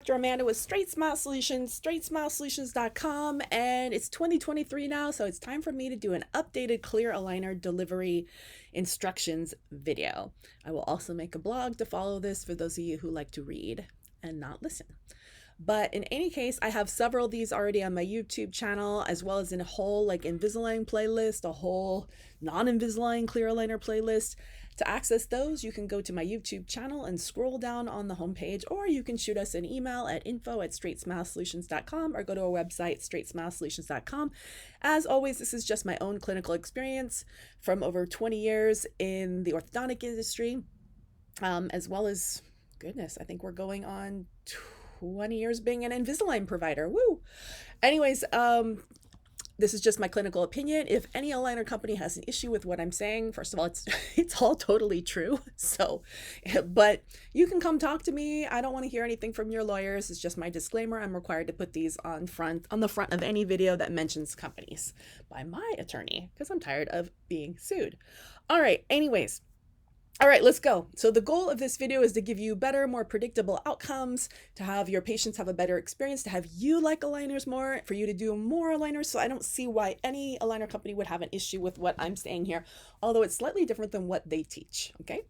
Dr. Amanda with Straightsmile Solutions, straightsmilesolutions.com, and it's 2023 now, so it's time for me to do an updated clear aligner delivery instructions video. I will also make a blog to follow this for those of you who like to read and not listen. But in any case, I have several of these already on my YouTube channel, as well as in a whole like Invisalign playlist, a whole non-Invisalign clear aligner playlist. To access those, you can go to my YouTube channel and scroll down on the homepage, or you can shoot us an email at info@straightsmilesolutions.com or go to our website, straightsmilesolutions.com. As always, this is just my own clinical experience from over 20 years in the orthodontic industry, as well as, goodness, I think we're going on 20 years being an Invisalign provider. Woo! Anyways, this is just my clinical opinion. If any aligner company has an issue with what I'm saying, first of all, it's all totally true. So, but you can come talk to me. I don't want to hear anything from your lawyers. It's just my disclaimer. I'm required to put these on the front of any video that mentions companies by my attorney, because I'm tired of being sued. All right. Anyways. All right, let's go. So the goal of this video is to give you better, more predictable outcomes, to have your patients have a better experience, to have you like aligners more, for you to do more aligners. So I don't see why any aligner company would have an issue with what I'm saying here, although it's slightly different than what they teach, okay?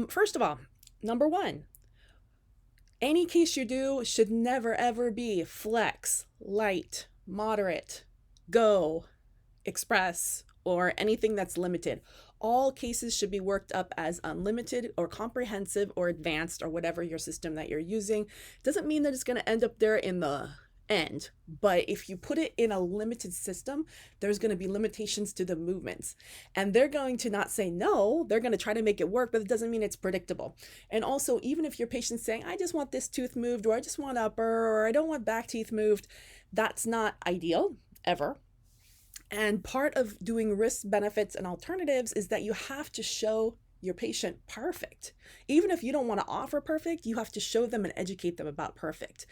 First of all, number one, any case you do should never, ever be flex, light, moderate, go, express, or anything that's limited. All cases should be worked up as unlimited or comprehensive or advanced or whatever your system that you're using. Doesn't mean that it's going to end up there in the end, but if you put it in a limited system, there's going to be limitations to the movements, and they're going to not say no, they're going to try to make it work, but it doesn't mean it's predictable. And also, even if your patient's saying, I just want this tooth moved, or I just want upper, or I don't want back teeth moved, that's not ideal ever. And part of doing risk, benefits, and alternatives is that you have to show your patient perfect. Even if you don't want to offer perfect, you have to show them and educate them about perfect.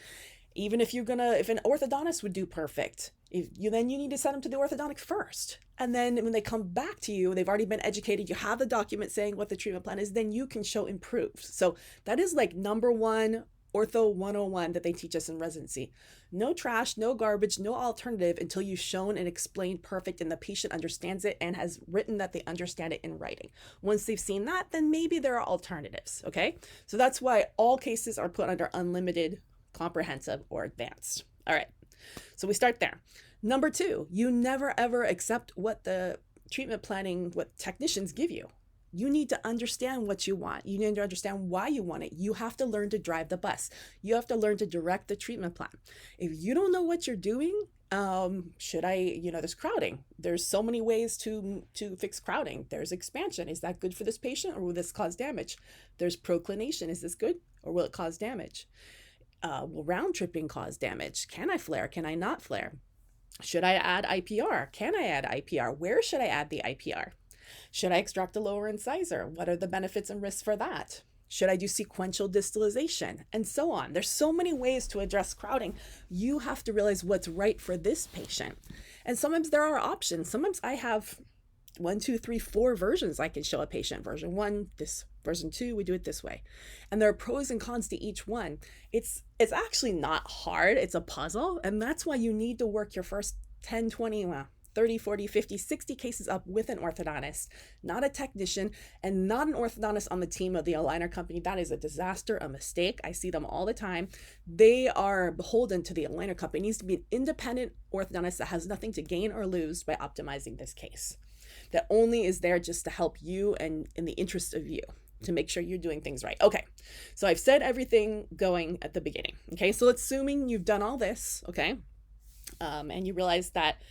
Even if if an orthodontist would do perfect, then you need to send them to the orthodontic first. And then when they come back to you, they've already been educated, you have the document saying what the treatment plan is, then you can show improved. So that is like number one Ortho 101 that they teach us in residency. No trash, no garbage, no alternative until you've shown and explained perfect and the patient understands it and has written that they understand it in writing. Once they've seen that, then maybe there are alternatives, okay? So that's why all cases are put under unlimited, comprehensive, or advanced. All right, so we start there. Number two, you never ever accept what the treatment planning, what technicians give you. You need to understand what you want. You need to understand why you want it. You have to learn to drive the bus. You have to learn to direct the treatment plan. If you don't know what you're doing, there's crowding. There's so many ways to fix crowding. There's expansion. Is that good for this patient, or will this cause damage? There's proclination. Is this good, or will it cause damage? Will round tripping cause damage? Can I flare? Can I not flare? Should I add IPR? Can I add IPR? Where should I add the IPR? Should I extract a lower incisor? What are the benefits and risks for that? Should I do sequential distalization? And so on. There's so many ways to address crowding. You have to realize what's right for this patient. And sometimes there are options. Sometimes I have 1, 2, 3, 4 versions I can show a patient. Version 1, this. Version 2, we do it this way. And there are pros and cons to each one. It's actually not hard. It's a puzzle. And that's why you need to work your first 10, 20, 30, 40, 50, 60 cases up with an orthodontist, not a technician, and not an orthodontist on the team of the aligner company. That is a disaster, a mistake. I see them all the time. They are beholden to the aligner company. It needs to be an independent orthodontist that has nothing to gain or lose by optimizing this case. That only is there just to help you and in the interest of you, to make sure you're doing things right. Okay, so I've said everything going at the beginning. Okay, so assuming you've done all this, okay, and you realize that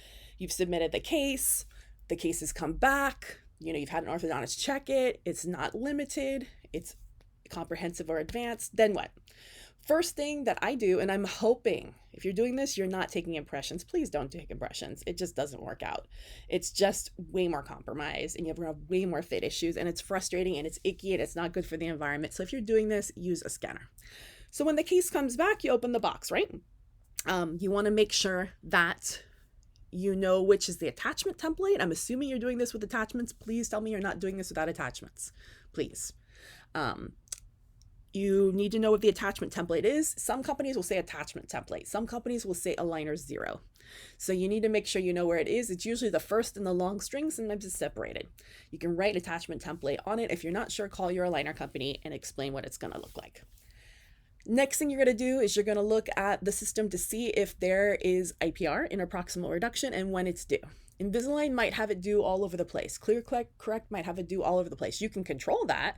you've submitted the case has come back, you've had an orthodontist check it, it's not limited, it's comprehensive or advanced, then what? First thing that I do, and I'm hoping, if you're doing this, you're not taking impressions. Please don't take impressions. It just doesn't work out. It's just way more compromise, and you have way more fit issues, and it's frustrating, and it's icky, and it's not good for the environment. So if you're doing this, use a scanner. So when the case comes back, you open the box, right? You want to make sure that you know which is the attachment template. I'm assuming you're doing this with attachments. Please tell me you're not doing this without attachments, please. you need to know what the attachment template is. Some companies will say attachment template. Some companies will say aligner 0. So you need to make sure you know where it is. It's usually the first in the long string. Sometimes it's separated. You can write attachment template on it. If you're not sure, call your aligner company and explain what it's going to look like. Next thing you're going to do is you're going to look at the system to see if there is IPR, interproximal reduction, and when it's due. Invisalign might have it due all over the place. ClearCorrect might have it due all over the place. You can control that.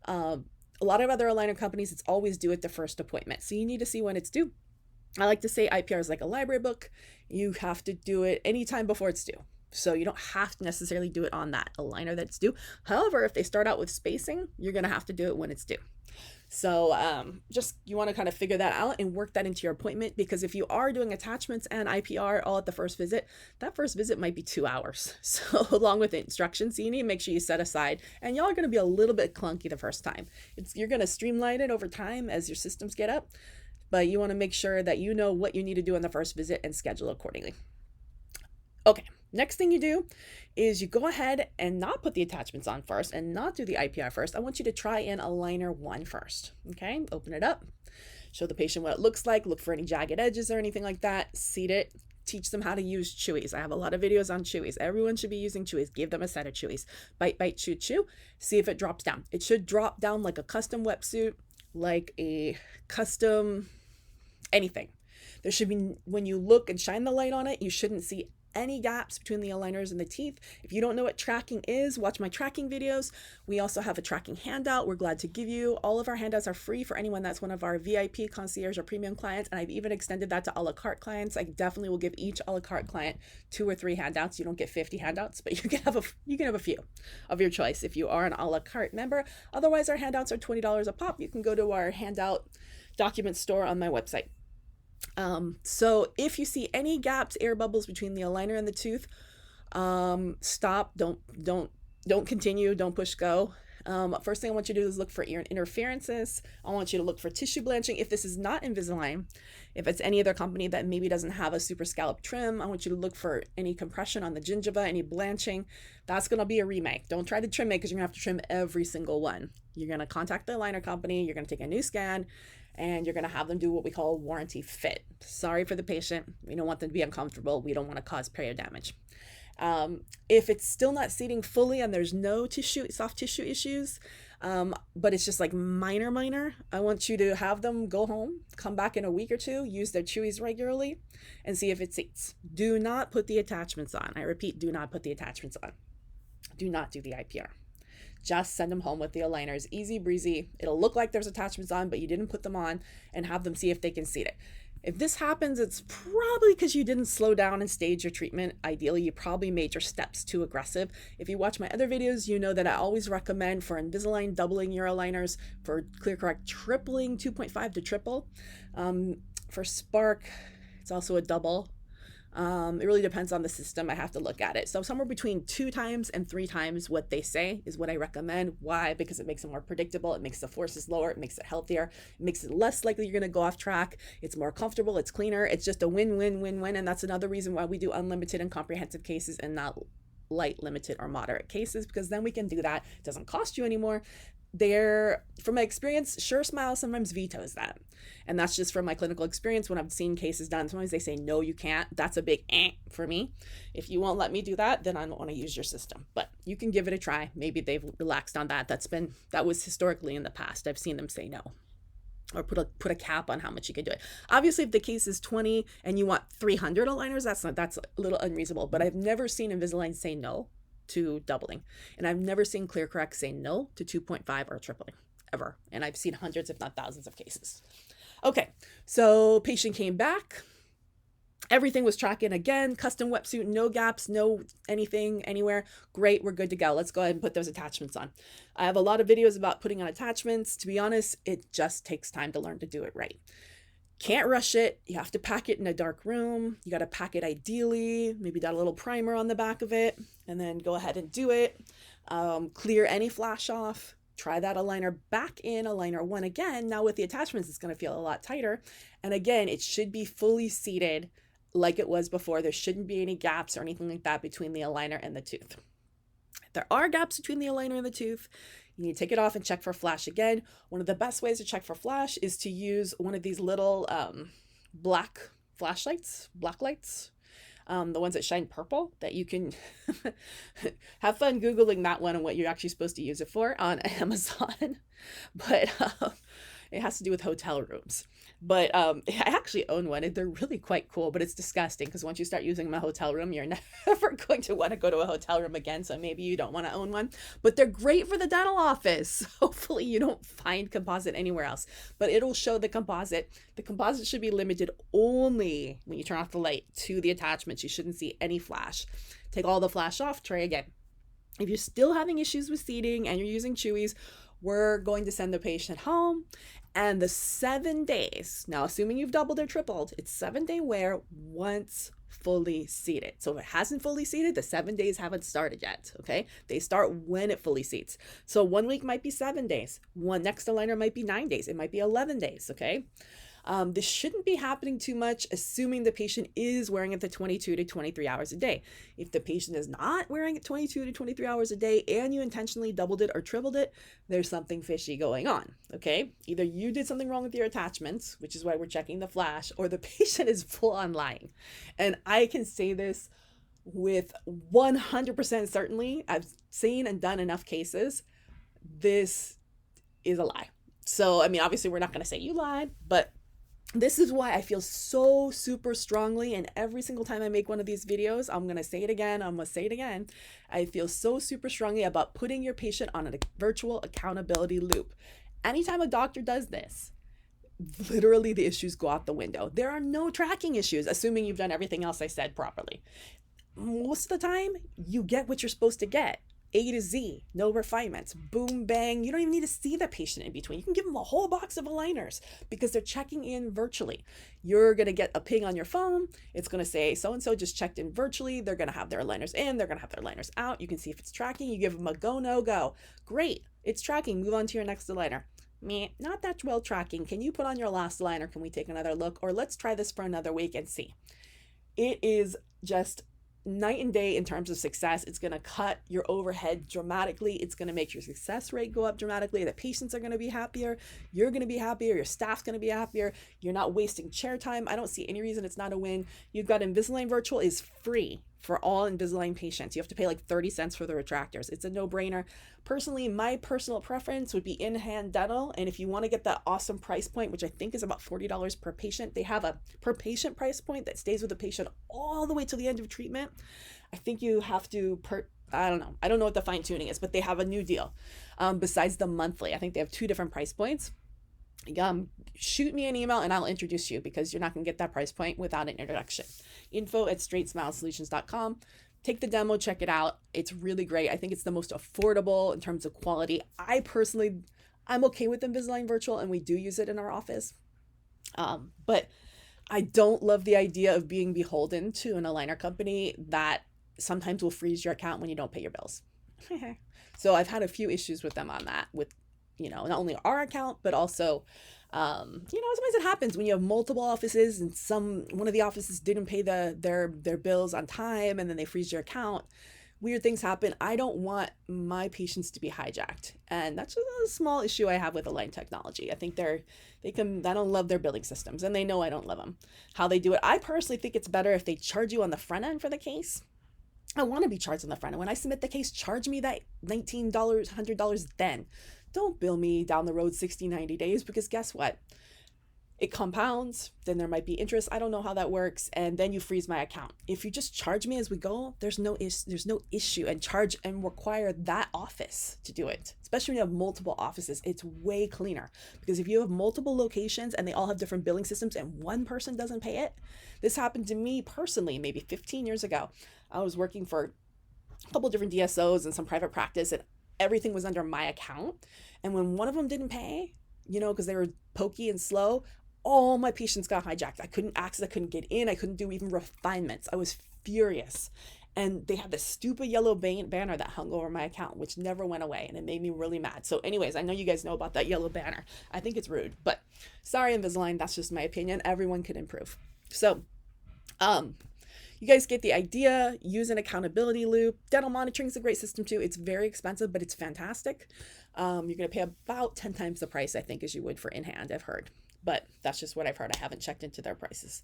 A lot of other aligner companies, it's always due at the first appointment. So you need to see when it's due. I like to say IPR is like a library book. You have to do it anytime before it's due. So you don't have to necessarily do it on that aligner that's due. However, if they start out with spacing, you're going to have to do it when it's due. So just you want to kind of figure that out and work that into your appointment, because if you are doing attachments and IPR all at the first visit, that first visit might be 2 hours. So along with the instructions, so you need to make sure you set aside, and y'all are going to be a little bit clunky the first time. You're going to streamline it over time as your systems get up, but you want to make sure that you know what you need to do on the first visit and schedule accordingly. Okay. Next thing you do is you go ahead and not put the attachments on first and not do the IPR first. I want you to try in aligner 1 first. Okay, open it up, show the patient what it looks like, look for any jagged edges or anything like that, seat it, teach them how to use chewies. I have a lot of videos on chewies. Everyone should be using chewies. Give them a set of chewies. Bite, bite, chew, chew. See if it drops down. It should drop down like a custom wetsuit, like a custom anything. There should be, when you look and shine the light on it, you shouldn't see any gaps between the aligners and the teeth. If you don't know what tracking is, watch my tracking videos. We also have a tracking handout we're glad to give you. All of our handouts are free for anyone that's one of our VIP, concierge, or premium clients, and I've even extended that to a la carte clients. I definitely will give each a la carte client 2 or 3 handouts. You don't get 50 handouts, but you can have a few of your choice if you are an a la carte member. Otherwise, our handouts are $20 a pop. You can go to our handout document store on my website. So if you see any gaps, air bubbles between the aligner and the tooth, stop, don't continue, don't push go. First thing I want you to do is look for ear interferences. I want you to look for tissue blanching. If this is not Invisalign, if it's any other company that maybe doesn't have a super scallop trim, I want you to look for any compression on the gingiva, any blanching. That's going to be a remake. Don't try to trim it, because you're going to have to trim every single one. You're going to contact the aligner company, you're going to take a new scan, and you're going to have them do what we call a warranty fit. Sorry for the patient. We don't want them to be uncomfortable. We don't want to cause perio damage. If it's still not seating fully and there's no soft tissue issues, but it's just like minor, I want you to have them go home, come back in a week or 2, use their chewies regularly, and see if it seats. Do not put the attachments on. I repeat, do not put the attachments on. Do not do the IPR. Just send them home with the aligners. Easy breezy. It'll look like there's attachments on, but you didn't put them on, and have them see if they can seat it. If this happens, it's probably because you didn't slow down and stage your treatment. Ideally, you probably made your steps too aggressive. If you watch my other videos, you know that I always recommend for Invisalign doubling your aligners, for ClearCorrect tripling 2.5 to triple. For Spark, it's also a double. It really depends on the system. I have to look at it. So somewhere between 2 times and 3 times what they say is what I recommend. Why? Because it makes it more predictable. It makes the forces lower. It makes it healthier. It makes it less likely you're going to go off track. It's more comfortable. It's cleaner. It's just a win-win-win-win. And that's another reason why we do unlimited and comprehensive cases and not light, limited, or moderate cases, because then we can do that. It doesn't cost you anymore. From my experience, SureSmile sometimes vetoes that. And that's just from my clinical experience when I've seen cases done. Sometimes they say, no, you can't. That's a big for me. If you won't let me do that, then I don't want to use your system. But you can give it a try. Maybe they've relaxed on that. That was historically in the past. I've seen them say no, or put a cap on how much you can do it. Obviously, if the case is 20 and you want 300 aligners, that's a little unreasonable. But I've never seen Invisalign say no to doubling, and I've never seen ClearCorrect say no to 2.5 or tripling, ever. And I've seen hundreds, if not thousands, of cases. Okay, so patient came back. Everything was tracking again. Custom wetsuit, no gaps, no anything anywhere. Great, we're good to go. Let's go ahead and put those attachments on. I have a lot of videos about putting on attachments. To be honest, it just takes time to learn to do it right. Can't rush it. You have to pack it in a dark room. You got to pack it ideally, maybe dot a little primer on the back of it, and then go ahead and do it. Clear any flash off. Try that aligner back in aligner 1 again. Now with the attachments, it's going to feel a lot tighter. And again, it should be fully seated like it was before. There shouldn't be any gaps or anything like that between the aligner and the tooth. If there are gaps between the aligner and the tooth, You need to take it off and check for flash again. One of the best ways to check for flash is to use one of these little black flashlights, black lights, the ones that shine purple, that you can have fun Googling that one and what you're actually supposed to use it for on Amazon. But it has to do with hotel rooms. But I actually own one, and they're really quite cool, but it's disgusting because once you start using them in a hotel room, you're never going to want to go to a hotel room again. So maybe you don't want to own one, but they're great for the dental office. Hopefully you don't find composite anywhere else, but it'll show the composite. The composite should be limited only when you turn off the light to the attachments. You shouldn't see any flash. Take all the flash off, try again. If you're still having issues with seating and you're using chewies, we're going to send the patient home. And the 7 days, now assuming you've doubled or tripled, it's 7-day wear once fully seated. So if it hasn't fully seated, the 7 days haven't started yet, okay? They start when it fully seats. So 1 week might be 7 days. One next aligner might be 9 days. It might be 11 days, okay? This shouldn't be happening too much, assuming the patient is wearing it the 22 to 23 hours a day. If the patient is not wearing it 22 to 23 hours a day and you intentionally doubled it or tripled it, there's something fishy going on, okay? Either you did something wrong with your attachments, which is why we're checking the flash, or the patient is full on lying. And I can say this with 100% certainty. I've seen and done enough cases. This is a lie. So, I mean, obviously we're not going to say you lied, but this is why I feel so super strongly, and every single time I make one of these videos, I'm going to say it again, I'm going to say it again. I feel so super strongly about putting your patient on a virtual accountability loop. Anytime a doctor does this, literally the issues go out the window. There are no tracking issues, assuming you've done everything else I said properly. Most of the time, you get what you're supposed to get. A to Z, no refinements, boom, bang. You don't even need to see the patient in between. You can give them a whole box of aligners because they're checking in virtually. You're going to get a ping on your phone. It's going to say so-and-so just checked in virtually. They're going to have their aligners in. They're going to have their aligners out. You can see if it's tracking. You give them a go, no go. Great. It's tracking. Move on to your next aligner. Meh, not that well tracking. Can you put on your last aligner? Can we take another look? Or let's try this for another week and see. It is just night and day in terms of success. It's going to cut your overhead dramatically. It's going to make your success rate go up dramatically. The patients are going to be happier. You're going to be happier. Your staff's going to be happier. You're not wasting chair time. I don't see any reason it's not a win. You've got Invisalign Virtual is free for all Invisalign patients. You have to pay like 30 cents for the retractors. It's a no-brainer. Personally, my personal preference would be in-hand dental. And if you want to get that awesome price point, which I think is about $40 per patient, they have a per patient price point that stays with the patient all the way to the end of treatment. I think you have to, I don't know what the fine tuning is, but they have a new deal besides the monthly. I think they have 2 different price points. Shoot me an email and I'll introduce you, because you're not going to get that price point without an introduction. info@straightsmilesolutions.com. Take the demo, check it out. It's really great. I think it's the most affordable in terms of quality. I'm okay with Invisalign Virtual, and we do use it in our office. But I don't love the idea of being beholden to an aligner company that sometimes will freeze your account when you don't pay your bills. So I've had a few issues with them on that, with, not only our account, but also, sometimes it happens when you have multiple offices and one of the offices didn't pay their bills on time, and then they freeze your account. Weird things happen. I don't want my patients to be hijacked. And that's just a small issue I have with Align technology. I think I don't love their billing systems, and they know I don't love them. How they do it, I personally think it's better if they charge you on the front end for the case. I want to be charged on the front end. When I submit the case, charge me that $19, $100 then. Don't bill me down the road 60, 90 days, because guess what? It compounds, then there might be interest. I don't know how that works. And then you freeze my account. If you just charge me as we go, there's no issue, and charge and require that office to do it. Especially when you have multiple offices, it's way cleaner, because if you have multiple locations and they all have different billing systems and one person doesn't pay it, this happened to me personally, maybe 15 years ago. I was working for a couple different DSOs and some private practice, and everything was under my account. And when one of them didn't pay, because they were pokey and slow, all my patients got hijacked. I couldn't access, I couldn't get in, I couldn't do even refinements. I was furious. And they had this stupid yellow banner that hung over my account, which never went away, and it made me really mad. So anyways, I know you guys know about that yellow banner. I think it's rude, but sorry, Invisalign, that's just my opinion. Everyone can improve. So You guys get the idea. Use an accountability loop. Dental monitoring is a great system too. It's very expensive, but it's fantastic. You're going to pay about 10 times the price, I think, as you would for in-hand, I've heard. But that's just what I've heard. I haven't checked into their prices.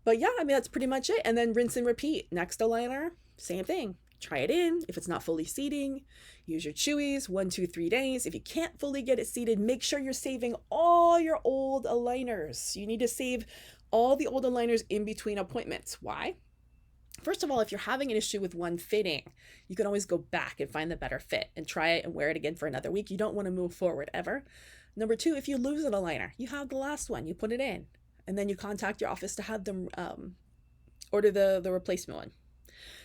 But yeah, I mean, that's pretty much it. And then rinse and repeat. Next aligner, same thing. Try it in. If it's not fully seating, use your chewies 1, 2, 3 days. If you can't fully get it seated, make sure you're saving all your old aligners. You need to save all the old aligners in between appointments. Why? First of all, if you're having an issue with one fitting, you can always go back and find the better fit and try it and wear it again for another week. You don't want to move forward ever. Number 2, if you lose an aligner, you have the last one, you put it in, and then you contact your office to have them order the replacement one.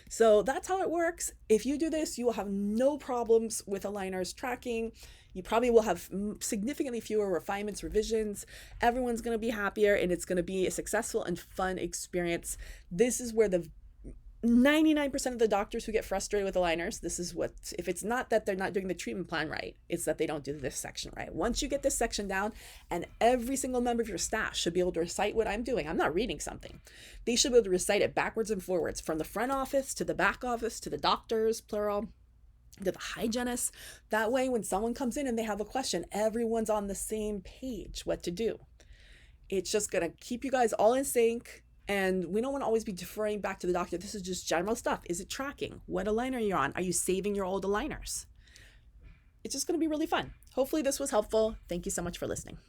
So that's how it works. If you do this, you will have no problems with aligners tracking. You probably will have significantly fewer refinements, revisions. Everyone's going to be happier, and it's going to be a successful and fun experience. This is where the 99% of the doctors who get frustrated with aligners, this is what, if it's not that they're not doing the treatment plan right, it's that they don't do this section right. Once you get this section down, and every single member of your staff should be able to recite what I'm doing. I'm not reading something. They should be able to recite it backwards and forwards, from the front office to the back office to the doctors, plural, to the hygienists. That way, when someone comes in and they have a question, everyone's on the same page what to do. It's just going to keep you guys all in sync. And we don't want to always be deferring back to the doctor. This is just general stuff. Is it tracking? What aligner are you on? Are you saving your old aligners? It's just going to be really fun. Hopefully this was helpful. Thank you so much for listening.